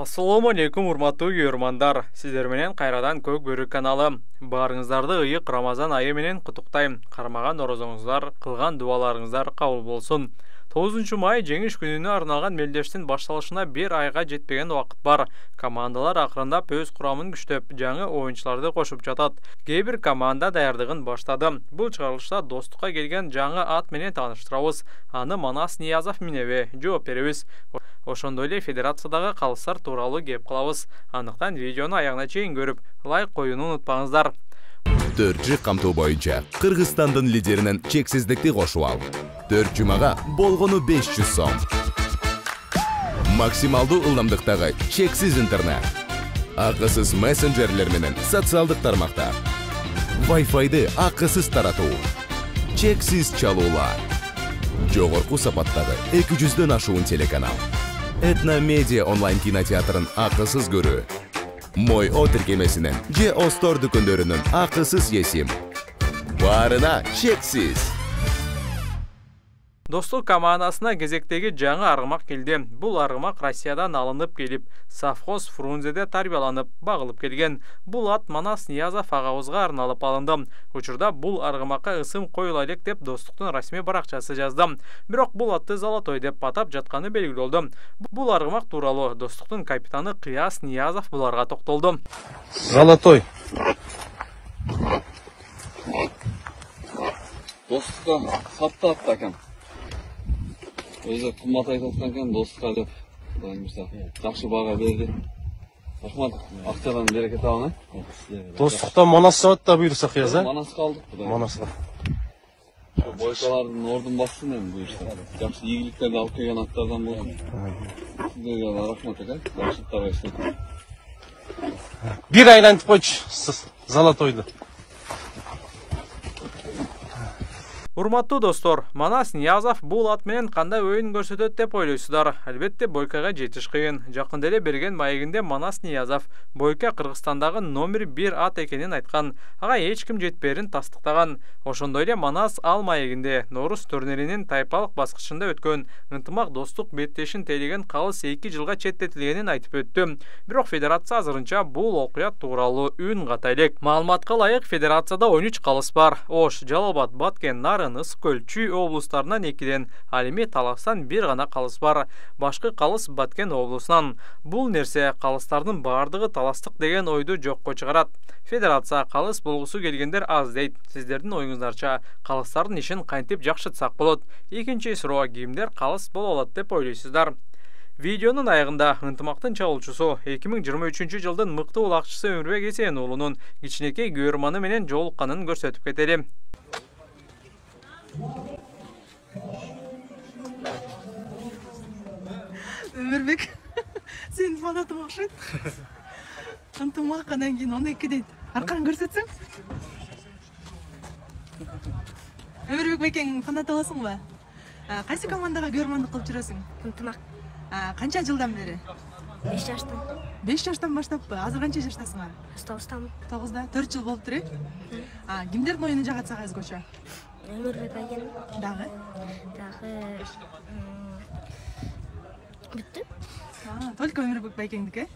Ассаламу алейкум, урматтуу көрөрмандар. Сиздер менен кайрадан Көк Бөрүк каналы. Баарыңыздарды ыйык Рамазан айы менен куттуктайм. Кармаган орозоңуздар, кылган дуаларыңыздар кабыл болсун. 9 май жеңиш күнүнө арналган мелдештин башталышына 1 айга жетпеген убакыт бар. Командалар акырындап өз курамын күчтөп, жаңы оюнчуларды кошуп жатат. Кээ бир команда даярдыгын баштады. Бул чыгарылышта достукка келген жаңы ат менен тааныштырабыз. Аны Манас Ниязов менебе жооп беребиз. Ошондой эле федерациядагы калыстар тууралуу кеп кылабыз. Андыктан видеону аягына чейин көрүп, лайк коюуну унутпаңыздар. 4 камтоо боюнча Кыргызстандын лидеринен чексиздикти кошуп ал. 4 жумага болгону 500 сом. Максималдуу ылдамдыктагы чексиз интернет. Акысыз мессенджерлер менен социалдык тармактар. Wi-Fi'ды акысыз таратуу. Чексиз чалуулар. Жогорку сапаттагы 200дөн ашуун телеканал. Этно Медиа онлайн кинотеатрын акысыз көрүү. Мой О тиркемесинен же Остор дүкөндөрүнүн акысыз есим. Баарына чексиз. Достук командасына кезектеги жаңы аргымак келди. Бул аргымак Россиядан алынып келип, совхоз Фрунзеде тарбияланып, багылып келген. Бул ат Манас Ниязов агабызга арналып алынды. Учурда бул аргымакка ысым коюла элек деп достуктун расмий баракчасы жазды. Бирок бул атты Золотой деп атап жатканы белгилүү болду. Бул аргымак тууралуу достуктун капитаны Кыяс Ниязов буларга токтолду. Золотой. Достукка сатты атты экен. Өзі кымбат айтып жатқан екен, достыққа деп, Құдайым бұйырса, жақсы баға берді. Рахмат, ақшадан береке табын, Достықта Манас сауатта бұйырса Қияз, а? Манасқа алдық, Құдайым. Манасқа. Бойкалардың ордын бассын енді бұйырса. Жақсы игіліктерді алып келген аттардан болсын. Сіздерге рахмат екен, жақсылықтар берсін. Bir айлантып қойшы Золотойды. Урматтуу достор, Манас Ниязов бул ат менен кандай оюн көрсөтөт деп ойлойсуздар. Албетте бойкага жетиш кыйын. Жакында эле берген маегинде Манас Ниязов бойка Кыргызстандагы номер 1 ат экенин айткан. Ага эч ким жетпээрин тастыктаган. Ошондой эле Манас ал маегинде Норус турниринин тайпалык баскычында өткөн ынтымак достук беттешин тейлеген калыс 2 жылга четтетилгенин айтып өттү. Бирок федерация азырынча бул окуя тууралуу үн ката элек. Маалыматка ылайык федерацияда 13 калыс бар. Ош, Жалал-Абад, Баткен, Нарын, Ыскөл, Чүй облустарынан 2ден, ал эми Таластан 1 гана калыс бар. Башкы калыс Баткен облусунан. Бул нерсе калыстардын бардыгы таластык деген ойду жокко чыгарат. Федерация калыс болгусу келгендер аз дейт. Сиздердин оюңуздарча калыстардын ишин кантип жакшыртсак болот? Экинчи суроо, кимдер калыс боло алат деп ойлойсуздар? Видеонун аягында ынтымактын чабуулчусу 2023 жылдын мыкты улакчысы Өмүрбек Эсен уулунун кичинекей көрөрманы менен жолукканын көрсөтүп кетели. Өмүрбек, сенин фанатың окшойт. Ынтымак анан кийин 12 дейт. Аркаң көрсөтсөң. Өмүрбек бекең фанат болосуңбу? Кайсы командага көрөрмандык кылып жүрөсүң? Ынтымак. Канча жылдан бери? 5 жаштан. 5 жаштан баштаппы? Азыр канча жаштасыңар? 9-тан. 9да, 4 жыл болуптур, э? Кимдердин оюну жагатсак өзгөчө? Өмүрбек аген. Дагы? Бүттү. Только Өмүрбек байкеңдики, э?